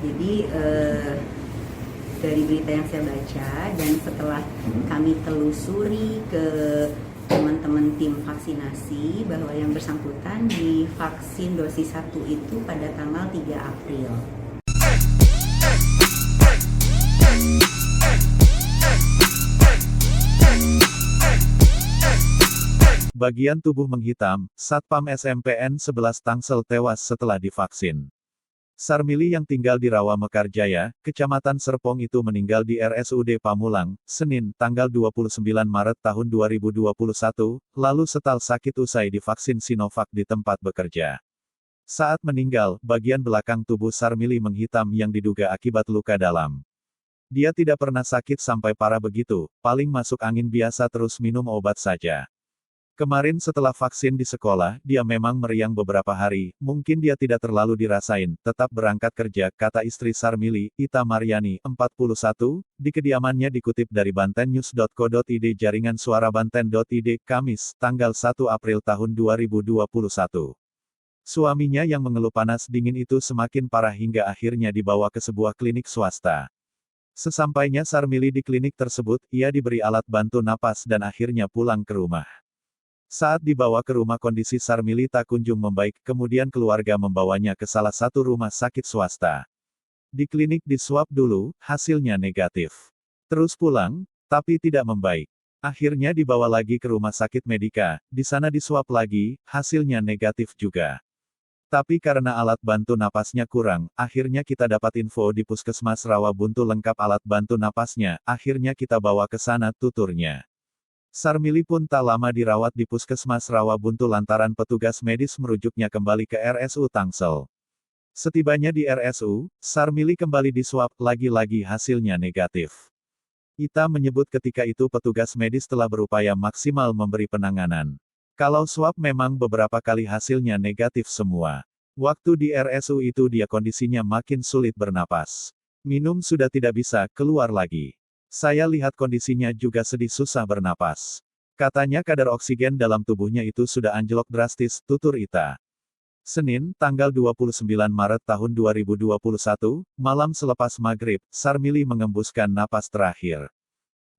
Jadi dari berita yang saya baca dan setelah kami telusuri ke teman-teman tim vaksinasi bahwa yang bersangkutan divaksin dosis 1 itu pada tanggal 3 April. Bagian tubuh menghitam, Satpam SMPN 11 Tangsel tewas setelah divaksin. Sarmili yang tinggal di Rawa Mekarjaya, Kecamatan Serpong itu meninggal di RSUD Pamulang, Senin, tanggal 29 Maret tahun 2021, lalu setelah sakit usai divaksin Sinovac di tempat bekerja. Saat meninggal, bagian belakang tubuh Sarmili menghitam yang diduga akibat luka dalam. Dia tidak pernah sakit sampai parah begitu, paling masuk angin biasa terus minum obat saja. Kemarin setelah vaksin di sekolah, dia memang meriang beberapa hari, mungkin dia tidak terlalu dirasain, tetap berangkat kerja, kata istri Sarmili, Ita Mariani, 41, di kediamannya dikutip dari bantennews.co.id jaringan suara banten.id, Kamis, tanggal 1 April tahun 2021. Suaminya yang mengeluh panas dingin itu semakin parah hingga akhirnya dibawa ke sebuah klinik swasta. Sesampainya Sarmili di klinik tersebut, ia diberi alat bantu napas dan akhirnya pulang ke rumah. Saat dibawa ke rumah kondisi Sarmili tak kunjung membaik, kemudian keluarga membawanya ke salah satu rumah sakit swasta. Di klinik diswab dulu, hasilnya negatif. Terus pulang, tapi tidak membaik. Akhirnya dibawa lagi ke rumah sakit Medika, di sana diswab lagi, hasilnya negatif juga. Tapi karena alat bantu napasnya kurang, akhirnya kita dapat info di Puskesmas Rawabuntu lengkap alat bantu napasnya, akhirnya kita bawa ke sana, tuturnya. Sarmili pun tak lama dirawat di Puskesmas Rawabuntu lantaran petugas medis merujuknya kembali ke RSU Tangsel. Setibanya di RSU, Sarmili kembali diswab, lagi-lagi hasilnya negatif. Ita menyebut ketika itu petugas medis telah berupaya maksimal memberi penanganan. Kalau swab memang beberapa kali hasilnya negatif semua. Waktu di RSU itu dia kondisinya makin sulit bernapas. Minum sudah tidak bisa, keluar lagi. Saya lihat kondisinya juga sedih susah bernapas. Katanya kadar oksigen dalam tubuhnya itu sudah anjlok drastis, tutur Ita. Senin, tanggal 29 Maret tahun 2021, malam selepas maghrib, Sarmili mengembuskan napas terakhir.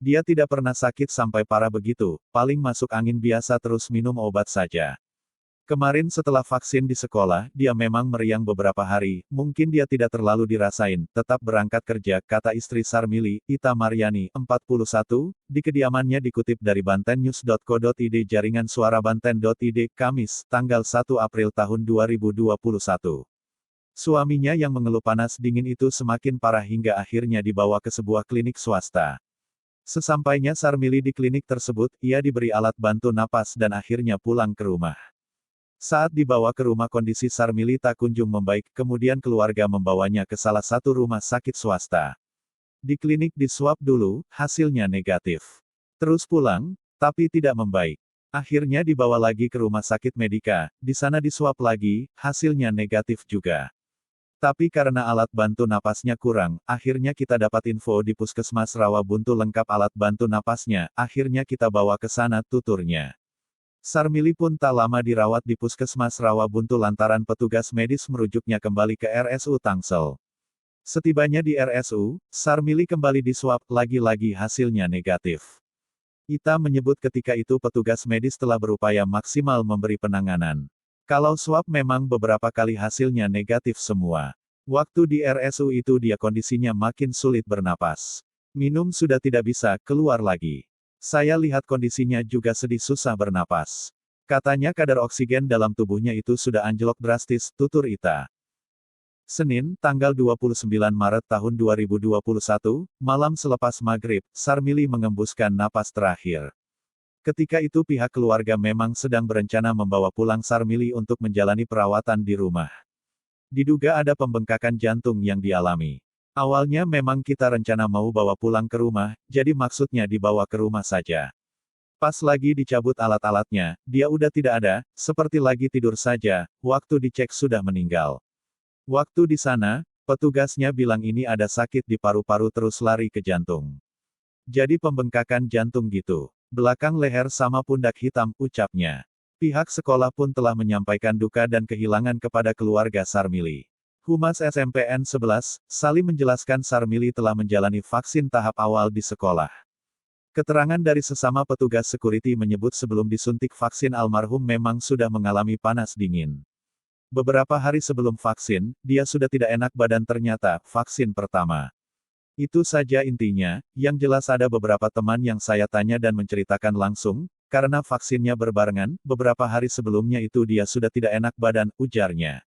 Dia tidak pernah sakit sampai parah begitu, paling masuk angin biasa terus minum obat saja. Kemarin setelah vaksin di sekolah, dia memang meriang beberapa hari, mungkin dia tidak terlalu dirasain, tetap berangkat kerja, kata istri Sarmili, Ita Mariani, 41, di kediamannya dikutip dari bantennews.co.id jaringan suara banten.id, Kamis, tanggal 1 April tahun 2021. Suaminya yang mengeluh panas dingin itu semakin parah hingga akhirnya dibawa ke sebuah klinik swasta. Sesampainya Sarmili di klinik tersebut, ia diberi alat bantu napas dan akhirnya pulang ke rumah. Saat dibawa ke rumah kondisi Sarmili tak kunjung membaik, kemudian keluarga membawanya ke salah satu rumah sakit swasta. Di klinik diswab dulu, hasilnya negatif. Terus pulang, tapi tidak membaik. Akhirnya dibawa lagi ke rumah sakit Medika, di sana diswab lagi, hasilnya negatif juga. Tapi karena alat bantu napasnya kurang, akhirnya kita dapat info di Puskesmas Rawabuntu lengkap alat bantu napasnya, akhirnya kita bawa ke sana, tuturnya. Sarmili pun tak lama dirawat di Puskesmas Rawabuntu lantaran petugas medis merujuknya kembali ke RSU Tangsel. Setibanya di RSU, Sarmili kembali diswab, lagi-lagi hasilnya negatif. Ita menyebut ketika itu petugas medis telah berupaya maksimal memberi penanganan. Kalau swab memang beberapa kali hasilnya negatif semua. Waktu di RSU itu dia kondisinya makin sulit bernapas. Minum sudah tidak bisa, keluar lagi. Saya lihat kondisinya juga sedih susah bernapas. Katanya kadar oksigen dalam tubuhnya itu sudah anjlok drastis, tutur Ita. Senin, tanggal 29 Maret tahun 2021, malam selepas maghrib, Sarmili mengembuskan napas terakhir. Ketika itu pihak keluarga memang sedang berencana membawa pulang Sarmili untuk menjalani perawatan di rumah. Diduga ada pembengkakan jantung yang dialami. Awalnya memang kita rencana mau bawa pulang ke rumah, jadi maksudnya dibawa ke rumah saja. Pas lagi dicabut alat-alatnya, dia udah tidak ada, seperti lagi tidur saja, waktu dicek sudah meninggal. Waktu di sana, petugasnya bilang ini ada sakit di paru-paru terus lari ke jantung. Jadi pembengkakan jantung gitu. Belakang leher sama pundak hitam, ucapnya. Pihak sekolah pun telah menyampaikan duka dan kehilangan kepada keluarga Sarmili. Humas SMPN 11, Salim menjelaskan Sarmili telah menjalani vaksin tahap awal di sekolah. Keterangan dari sesama petugas security menyebut sebelum disuntik vaksin almarhum memang sudah mengalami panas dingin. Beberapa hari sebelum vaksin, dia sudah tidak enak badan ternyata, vaksin pertama. Itu saja intinya, yang jelas ada beberapa teman yang saya tanya dan menceritakan langsung, karena vaksinnya berbarengan, beberapa hari sebelumnya itu dia sudah tidak enak badan, ujarnya.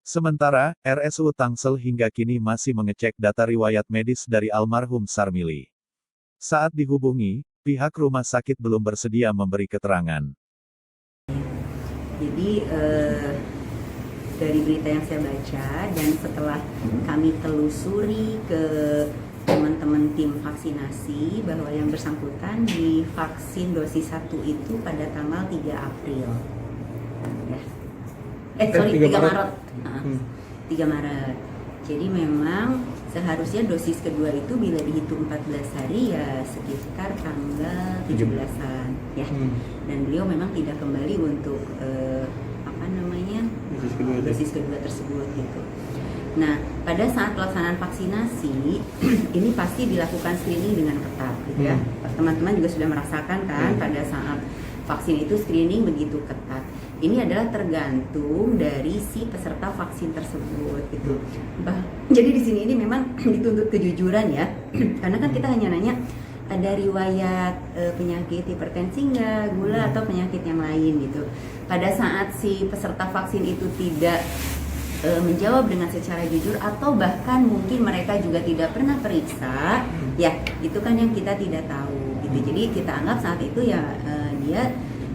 Sementara, RSU Tangsel hingga kini masih mengecek data riwayat medis dari almarhum Sarmili. Saat dihubungi, pihak rumah sakit belum bersedia memberi keterangan. Jadi dari berita yang saya baca dan setelah kami telusuri ke teman-teman tim vaksinasi bahwa yang bersangkutan divaksin dosis 1 itu pada tanggal 3 April. Ya. 3 Maret. 3 Maret. Jadi memang seharusnya dosis kedua itu bila dihitung 14 hari ya sekitar tanggal 17-an ya. Dan beliau memang tidak kembali untuk dosis kedua tersebut gitu. Nah, pada saat pelaksanaan vaksinasi ini pasti dilakukan screening dengan ketat gitu ya. Teman-teman juga sudah merasakan kan pada saat vaksin itu screening begitu ketat. Ini adalah tergantung dari si peserta vaksin tersebut gitu. Jadi di sini ini memang dituntut kejujuran ya. Karena kan kita hanya nanya ada riwayat penyakit hipertensi nggak, gula atau penyakit yang lain gitu. Pada saat si peserta vaksin itu tidak menjawab dengan secara jujur atau bahkan mungkin mereka juga tidak pernah periksa, ya itu kan yang kita tidak tahu gitu. Jadi kita anggap saat itu ya dia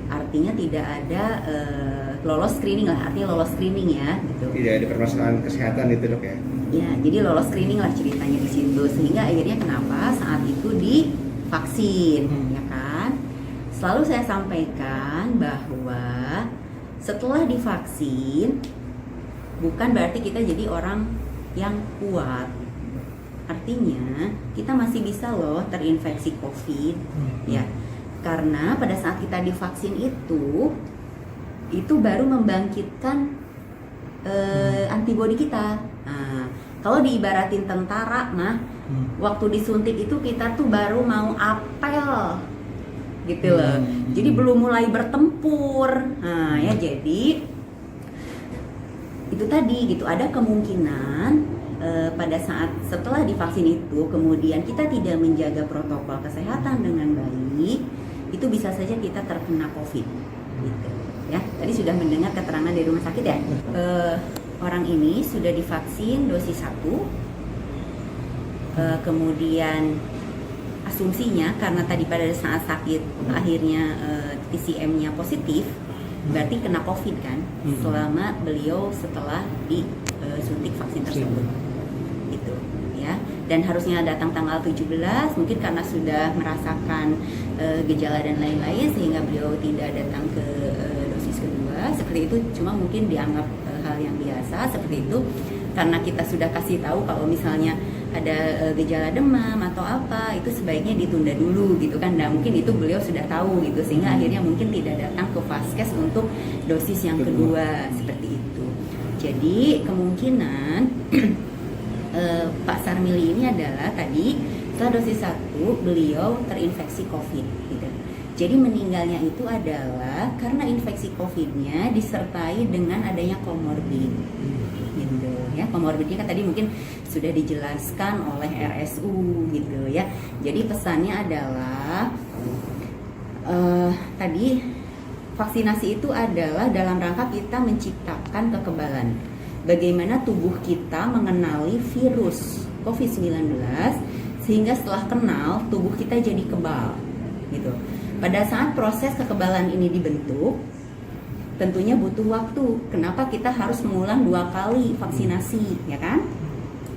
artinya tidak ada lolos screening lah, artinya lolos screening ya gitu. Tidak ada permasalahan kesehatan itu dok ya? Ya, jadi lolos screening lah ceritanya di situ, sehingga akhirnya kenapa saat itu divaksin, ya kan? Selalu saya sampaikan bahwa setelah divaksin bukan berarti kita jadi orang yang kuat. Artinya kita masih bisa loh terinfeksi COVID, ya. Karena pada saat kita divaksin itu baru membangkitkan antibodi kita. Nah, kalau diibaratin tentara mah, waktu disuntik itu kita tuh baru mau apel, gitu loh. Jadi belum mulai bertempur. Nah, ya jadi itu tadi gitu, ada kemungkinan pada saat setelah divaksin itu kemudian kita tidak menjaga protokol kesehatan dengan baik, itu bisa saja kita terkena COVID gitu ya. Tadi sudah mendengar keterangan dari rumah sakit ya, orang ini sudah divaksin dosis 1, kemudian asumsinya karena tadi pada saat sakit akhirnya TCM-nya positif, berarti kena COVID kan selama beliau setelah disuntik vaksin tersebut gitu ya. Dan harusnya datang tanggal 17, mungkin karena sudah merasakan gejala dan lain-lain sehingga beliau tidak datang ke dosis kedua seperti itu. Cuma mungkin dianggap hal yang biasa seperti itu karena kita sudah kasih tahu kalau misalnya ada gejala demam atau apa, itu sebaiknya ditunda dulu gitu kan. Nah mungkin itu beliau sudah tahu gitu sehingga akhirnya mungkin tidak datang ke vaskes untuk dosis yang kedua seperti itu. Jadi kemungkinan Pak Sarmili ini adalah tadi setelah dosis 1 beliau terinfeksi COVID gitu. Jadi meninggalnya itu adalah karena infeksi COVID-nya disertai dengan adanya komorbid gitu ya. Komorbidnya kan tadi mungkin sudah dijelaskan oleh RSU gitu ya. Jadi pesannya adalah tadi vaksinasi itu adalah dalam rangka kita menciptakan kekebalan. Bagaimana tubuh kita mengenali virus COVID-19 sehingga setelah kenal tubuh kita jadi kebal gitu. Pada saat proses kekebalan ini dibentuk tentunya butuh waktu. Kenapa kita harus mengulang 2 kali vaksinasi ya kan?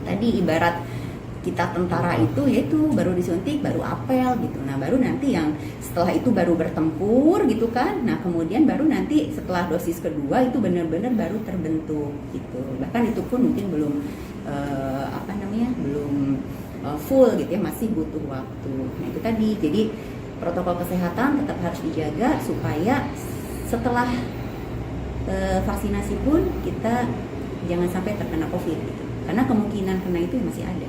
Tadi ibarat kita tentara itu yaitu baru disuntik baru apel gitu. Nah baru nanti yang setelah itu baru bertempur gitu kan. Nah kemudian baru nanti setelah dosis kedua itu benar-benar baru terbentuk gitu. Bahkan itu pun mungkin belum belum full gitu ya, masih butuh waktu. Nah itu tadi, jadi protokol kesehatan tetap harus dijaga supaya setelah vaksinasi pun kita jangan sampai terkena COVID gitu. Karena kemungkinan kena itu masih ada.